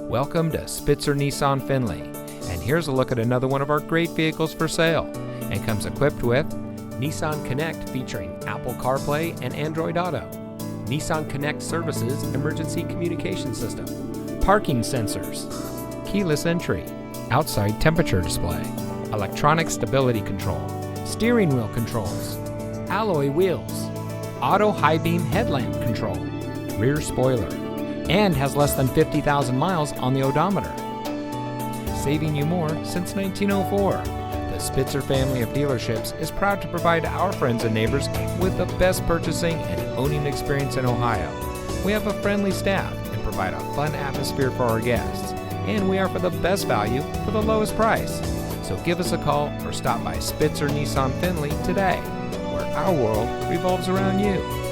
Welcome to Spitzer Nissan Findlay, and here's a look at another one of our great vehicles for sale, and comes equipped with Nissan Connect featuring Apple CarPlay and Android Auto, Nissan Connect Services Emergency Communication System, parking sensors, keyless entry, outside temperature display, electronic stability control, steering wheel controls, alloy wheels, auto high beam headlamp control, rear spoiler, and has less than 50,000 miles on the odometer. Saving you more since 1904. The Spitzer family of dealerships is proud to provide our friends and neighbors with the best purchasing and owning experience in Ohio. We have a friendly staff and provide a fun atmosphere for our guests, and we offer the best value for the lowest price. So give us a call or stop by Spitzer Nissan Findlay today, where our world revolves around you.